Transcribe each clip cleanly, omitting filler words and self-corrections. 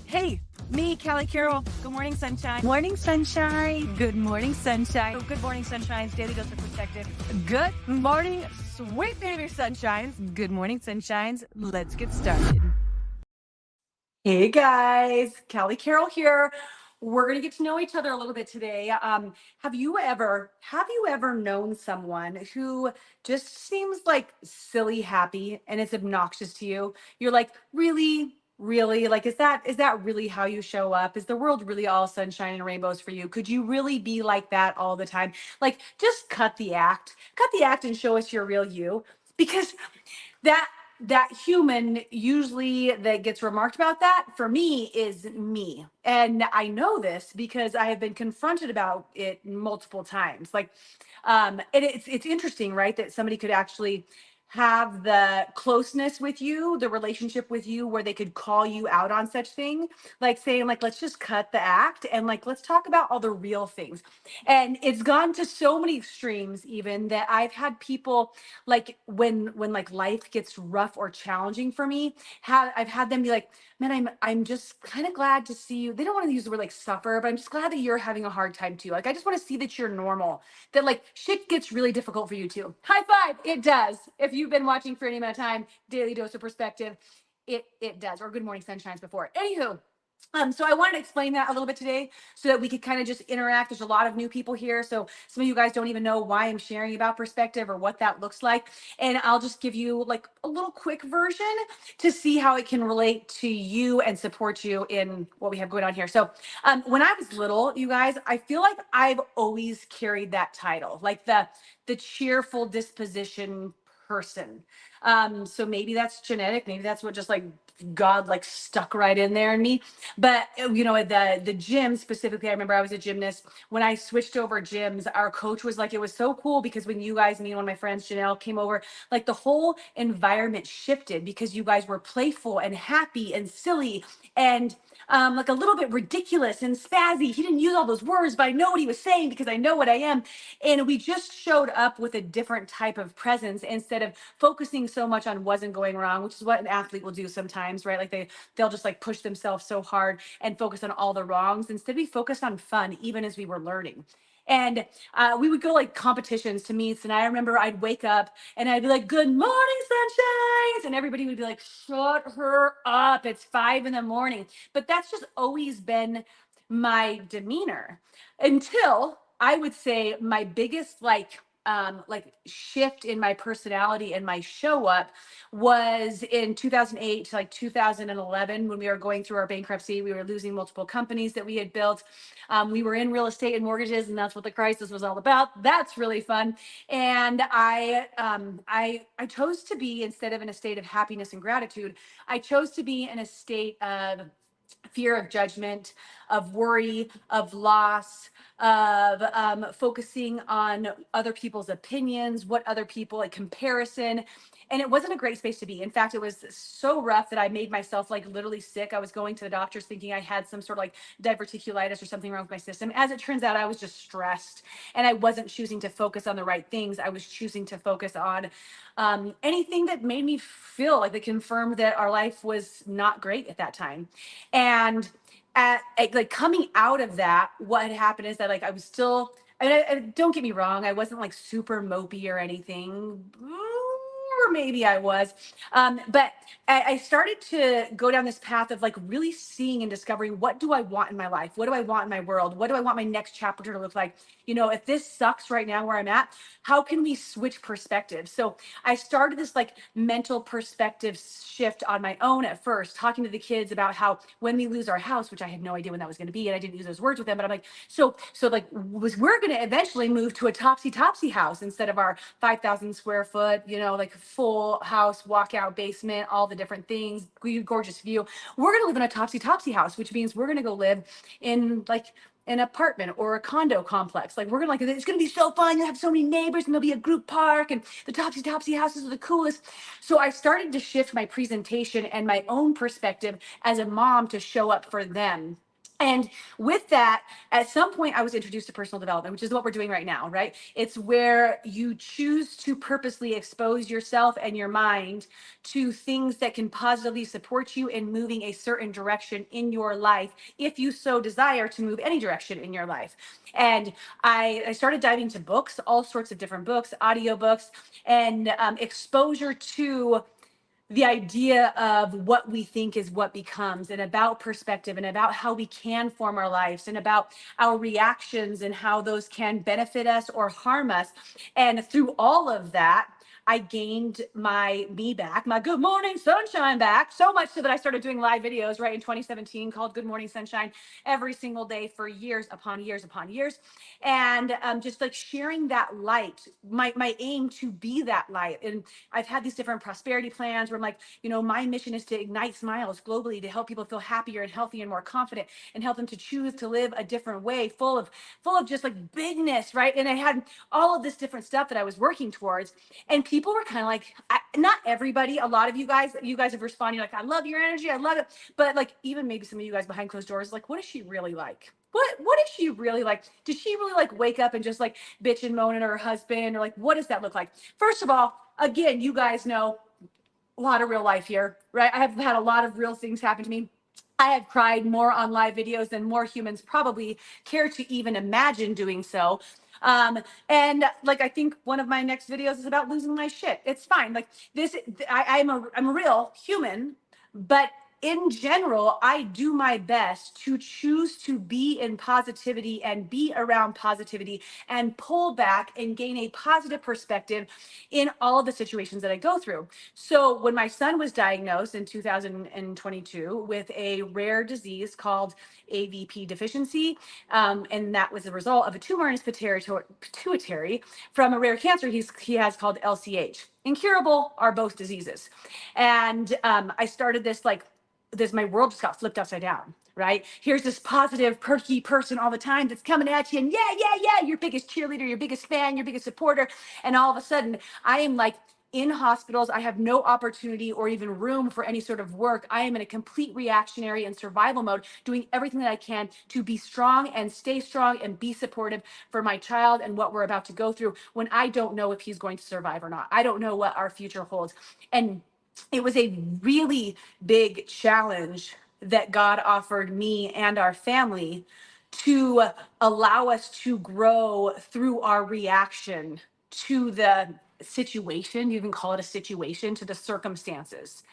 Hey, me, Callie Carroll. Good morning, sunshine. Morning, sunshine. Good morning, sunshine. Oh, good morning, sunshines. Daily dose of perspective. Good morning, Sweet baby sunshines. good morning, sunshines. Let's get started. Hey guys, Callie Carroll here. We're gonna get to know each other a little bit today. Have you ever known someone who just seems like silly happy and it's obnoxious to you? You're like, really? Like, is that really how you show up? Is the world really all sunshine and rainbows for you? Could you really be like that all the time? Like, just cut the act, and show us your real you. Because that that human usually that gets remarked about that for me is me, and I know this because I have been confronted about it multiple times. Like, and it's interesting, right, that somebody could actually have the closeness with you, the relationship with you, where they could call you out on such thing, like saying, like, let's just cut the act and like let's talk about all the real things. And it's gone to so many extremes, even that I've had people, like, when like life gets rough or challenging for me, I've had them be like, man, I'm just kind of glad to see you. They don't want to use the word like suffer, but I'm just glad that you're having a hard time too. Like, I just want to see that you're normal, that like shit gets really difficult for you too. High five. It does. If you've been watching for any amount of time, Daily Dose of Perspective, it does. Or Good Morning Sunshines before. Anywho, so I wanted to explain that a little bit today so that we could kind of just interact. There's a lot of new people here, so some of you guys don't even know why I'm sharing about perspective or what that looks like. And I'll just give you like a little quick version to see how it can relate to you and support you in what we have going on here. So, when I was little, you guys, I feel like I've always carried that title, like the cheerful disposition person. So maybe that's genetic, maybe that's what just like God like stuck right in there in me. But at the gym specifically, I remember I was a gymnast. When I switched over gyms, our coach was like, it was so cool because when you guys, me and one of my friends, Janelle, came over, like the whole environment shifted because you guys were playful and happy and silly and like a little bit ridiculous and spazzy. He didn't use all those words, but I know what he was saying because I know what I am. And we just showed up with a different type of presence instead of focusing so much on wasn't going wrong, which is what an athlete will do sometimes, right? Like they'll just like push themselves so hard and focus on all the wrongs. Instead, we focused on fun, even as we were learning. And we would go like competitions to meets, and I remember I'd wake up and I'd be like, "Good morning, sunshines," and everybody would be like, "Shut her up! It's 5 in the morning." But that's just always been my demeanor until I would say my biggest like shift in my personality and my show up was in 2008 to like 2011 when we were going through our bankruptcy. We were losing multiple companies that we had built. We were in real estate and mortgages, and that's what the crisis was all about. That's really fun. And I chose to be, instead of in a state of happiness and gratitude, I chose to be in a state of fear of judgment, of worry, of loss, of focusing on other people's opinions, what other people, like comparison. And it wasn't a great space to be. In fact, it was so rough that I made myself like literally sick. I was going to the doctors thinking I had some sort of like diverticulitis or something wrong with my system. As it turns out, I was just stressed and I wasn't choosing to focus on the right things. I was choosing to focus on anything that made me feel like, that confirmed that our life was not great at that time. And like coming out of that, what had happened is that like I was still, don't get me wrong, I wasn't like super mopey or anything, or maybe I was, but I started to go down this path of like really seeing and discovering, what do I want in my life? What do I want in my world? What do I want my next chapter to look like? If this sucks right now where I'm at, how can we switch perspectives? So I started this like mental perspective shift on my own at first, talking to the kids about how when we lose our house, which I had no idea when that was going to be, and I didn't use those words with them, but I'm like, so like we're going to eventually move to a topsy house instead of our 5,000 square foot, like full house, walkout basement, all the different things, gorgeous view. We're going to live in a topsy house, which means we're going to go live in like an apartment or a condo complex. Like, we're gonna, like, it's gonna be so fun. You'll have so many neighbors and there'll be a group park and the topsy houses are the coolest. So I started to shift my presentation and my own perspective as a mom to show up for them And with that, at some point, I was introduced to personal development, which is what we're doing right now, right? It's where you choose to purposely expose yourself and your mind to things that can positively support you in moving a certain direction in your life, if you so desire to move any direction in your life. And I started diving into books, all sorts of different books, audiobooks, and exposure to the idea of what we think is what becomes, and about perspective, and about how we can form our lives, and about our reactions and how those can benefit us or harm us. And through all of that, I gained my me back, my good morning sunshine back, so much so that I started doing live videos right in 2017 called Good Morning Sunshine every single day for years upon years upon years. And just like sharing that light, my aim to be that light. And I've had these different prosperity plans where I'm like, my mission is to ignite smiles globally, to help people feel happier and healthy and more confident, and help them to choose to live a different way, full of just like bigness, right? And I had all of this different stuff that I was working towards, and people were kind of like, not everybody, a lot of you guys have responded like, I love your energy, I love it, but like even maybe some of you guys behind closed doors, like, what is she really like? What is she really like? Does she really like wake up and just like bitch and moan at her husband, or like what does that look like? First of all, again, you guys know a lot of real life here, right? I have had a lot of real things happen to me. I have cried more on live videos than more humans probably care to even imagine doing so. And like, I think one of my next videos is about losing my shit. It's fine. Like this, I'm a real human, but in general, I do my best to choose to be in positivity and be around positivity and pull back and gain a positive perspective in all of the situations that I go through. So when my son was diagnosed in 2022 with a rare disease called AVP deficiency, and that was a result of a tumor in his pituitary from a rare cancer he has called LCH. Incurable are both diseases. And I started my world just got flipped upside down, right? Here's this positive, perky person all the time that's coming at you, and yeah, your biggest cheerleader, your biggest fan, your biggest supporter. And all of a sudden, I am like in hospitals. I have no opportunity or even room for any sort of work. I am in a complete reactionary and survival mode, doing everything that I can to be strong and stay strong and be supportive for my child and what we're about to go through, when I don't know if he's going to survive or not. I don't know what our future holds. And it was a really big challenge that God offered me and our family to allow us to grow through our reaction to the situation. You can call it a situation, to the circumstances.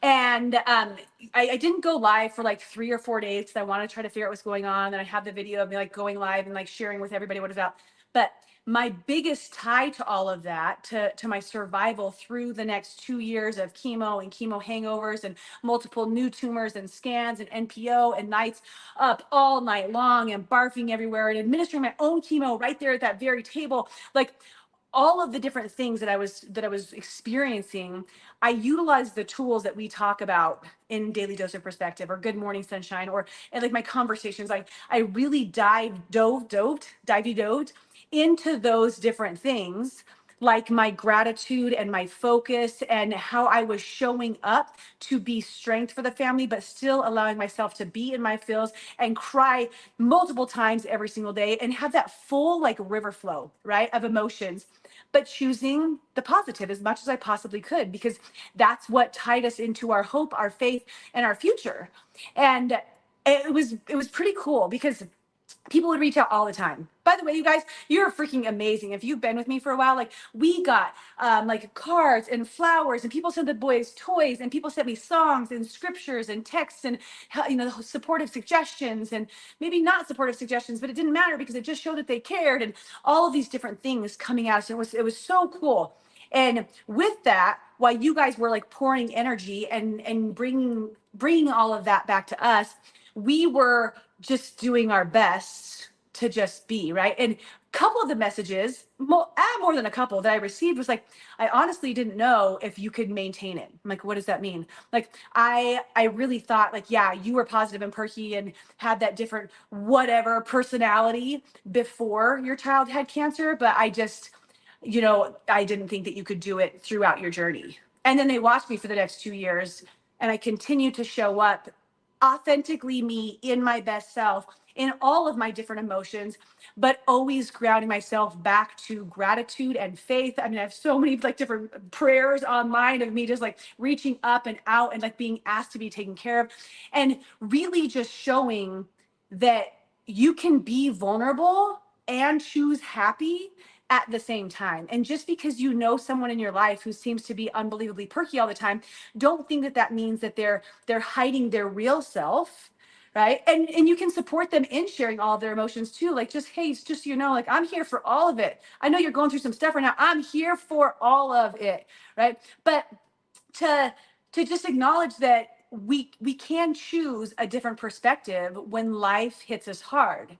And I didn't go live for like 3 or 4 days because I wanted to try to figure out what's going on. And I have the video of me like going live and like sharing with everybody what it's about. But my biggest tie to all of that, to my survival through the next 2 years of chemo and chemo hangovers and multiple new tumors and scans and NPO and nights up all night long and barfing everywhere and administering my own chemo right there at that very table, like all of the different things that I was experiencing, I utilized the tools that we talk about in Daily Dose of Perspective or Good Morning Sunshine, or and like my conversations. I really dove into those different things, like my gratitude and my focus and how I was showing up to be strength for the family, but still allowing myself to be in my feels and cry multiple times every single day and have that full like river flow, right, of emotions, but choosing the positive as much as I possibly could, because that's what tied us into our hope, our faith, and our future. And it was pretty cool because people would reach out all the time. By the way, you guys, you're freaking amazing. If you've been with me for a while, like we got like cards and flowers, and people sent the boys toys, and people sent me songs and scriptures and texts and supportive suggestions, and maybe not supportive suggestions, but it didn't matter because it just showed that they cared, and all of these different things coming at us. It was so cool. And with that, while you guys were like pouring energy and bringing all of that back to us, we were just doing our best to just be right. And a couple of the messages, more than a couple that I received, was like, I honestly didn't know if you could maintain it. I'm like, what does that mean? Like, I really thought like, yeah, you were positive and perky and had that different whatever personality before your child had cancer, but I didn't think that you could do it throughout your journey. And then they watched me for the next 2 years, and I continued to show up authentically me in my best self in all of my different emotions, but always grounding myself back to gratitude and faith. I mean, I have so many like different prayers online of me just like reaching up and out and like being asked to be taken care of, and really just showing that you can be vulnerable and choose happy at the same time. And just because you know someone in your life who seems to be unbelievably perky all the time, don't think that that means that they're hiding their real self, right? And you can support them in sharing all of their emotions too. Like, just, hey, it's just, you know, like, I'm here for all of it. I know you're going through some stuff right now. I'm here for all of it, right? But to just acknowledge that we can choose a different perspective when life hits us hard.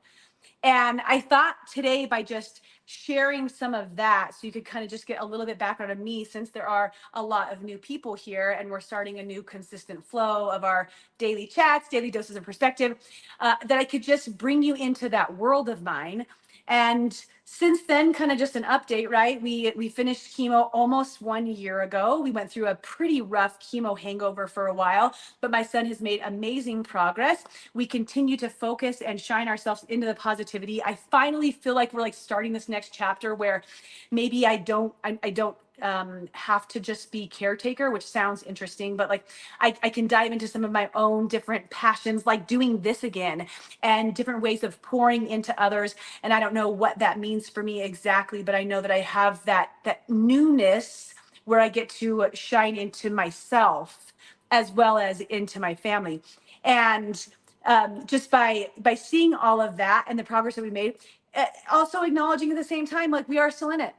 And I thought today, by just sharing some of that, so you could kind of just get a little bit background of me, since there are a lot of new people here and we're starting a new consistent flow of our daily chats, daily doses of perspective, that I could just bring you into that world of mine. And since then, kind of just an update, right? We finished chemo almost 1 year ago. We went through a pretty rough chemo hangover for a while, but my son has made amazing progress. We continue to focus and shine ourselves into the positivity. I finally feel like we're like starting this next chapter where maybe I don't have to just be caretaker, which sounds interesting, but like I can dive into some of my own different passions, like doing this again, and different ways of pouring into others. And I don't know what that means for me exactly, but I know that I have that newness where I get to shine into myself as well as into my family. And just by seeing all of that and the progress that we made, also acknowledging at the same time, like, we are still in it.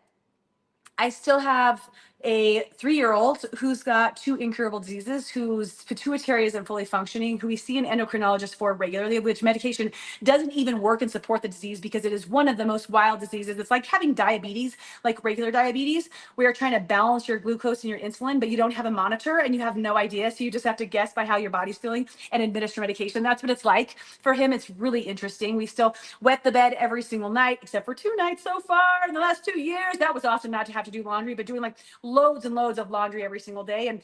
I still have a 3-year-old who's got 2 incurable diseases, whose pituitary isn't fully functioning, who we see an endocrinologist for regularly, which medication doesn't even work and support the disease because it is one of the most wild diseases. It's like having diabetes, like regular diabetes, where you're trying to balance your glucose and your insulin, but you don't have a monitor and you have no idea. So you just have to guess by how your body's feeling and administer medication. That's what it's like. For him, it's really interesting. We still wet the bed every single night, except for 2 nights so far in the last 2 years. That was awesome not to have to do laundry, but doing like loads and loads of laundry every single day, and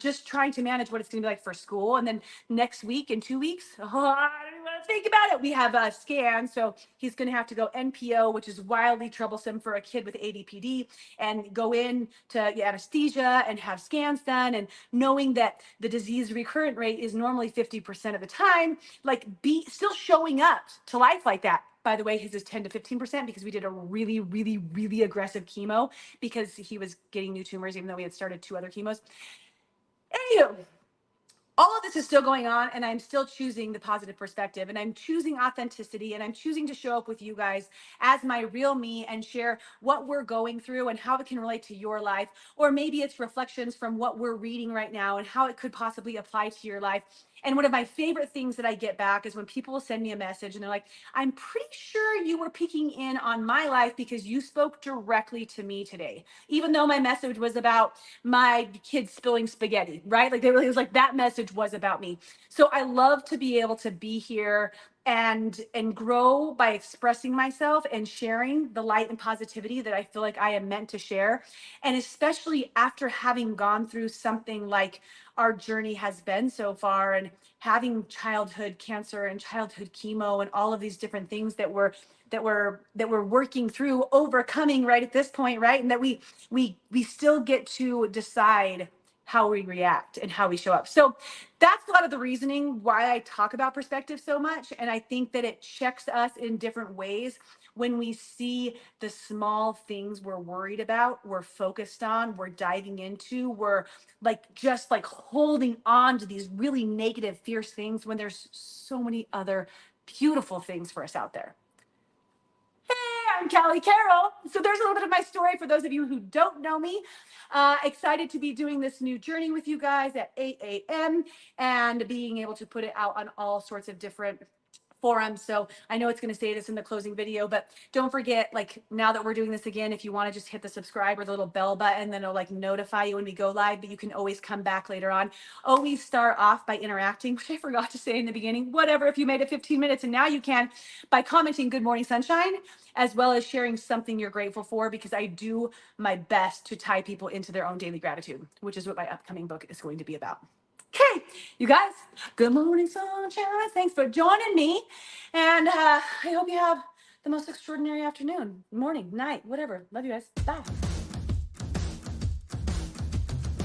just trying to manage what it's going to be like for school. And then next week, in 2 weeks, oh, I don't even want to think about it. We have a scan, so he's going to have to go NPO, which is wildly troublesome for a kid with ADPD, and go in to anesthesia and have scans done. And knowing that the disease recurrent rate is normally 50% of the time, like, be still showing up to life like that. By the way, his is 10 to 15% because we did a really, really, really aggressive chemo because he was getting new tumors, even though we had started 2 other chemos. Anywho, all of this is still going on, and I'm still choosing the positive perspective, and I'm choosing authenticity, and I'm choosing to show up with you guys as my real me and share what we're going through and how it can relate to your life. Or maybe it's reflections from what we're reading right now and how it could possibly apply to your life. And one of my favorite things that I get back is when people send me a message and they're like, I'm pretty sure you were peeking in on my life because you spoke directly to me today, even though my message was about my kids spilling spaghetti, right? Like, it was like that message was about me. So I love to be able to be here and grow by expressing myself and sharing the light and positivity that I feel like I am meant to share. And especially after having gone through something like our journey has been so far, and having childhood cancer and childhood chemo and all of these different things that we're working through, overcoming right at this point, right? And that we still get to decide how we react and how we show up. So that's a lot of the reasoning why I talk about perspective so much. And I think that it checks us in different ways when we see the small things we're worried about, we're focused on, we're diving into, we're like just like holding on to these really negative, fierce things when there's so many other beautiful things for us out there. I'm Callie Carroll. So there's a little bit of my story for those of you who don't know me. Excited to be doing this new journey with you guys at 8 a.m. and being able to put it out on all sorts of different forums. So I know it's going to say this in the closing video, but don't forget, like, now that we're doing this again, if you want to just hit the subscribe or the little bell button, then it'll like notify you when we go live, but you can always come back later on. Always start off by interacting, which I forgot to say in the beginning. Whatever, if you made it 15 minutes, and now you can, by commenting good morning sunshine, as well as sharing something you're grateful for, because I do my best to tie people into their own daily gratitude, which is what my upcoming book is going to be about. Okay, you guys, good morning, sunshine. Thanks for joining me. And I hope you have the most extraordinary afternoon, morning, night, whatever. Love you guys. Bye.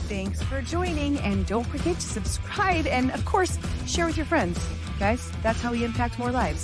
Thanks for joining, and don't forget to subscribe and, of course, share with your friends. Guys, that's how we impact more lives.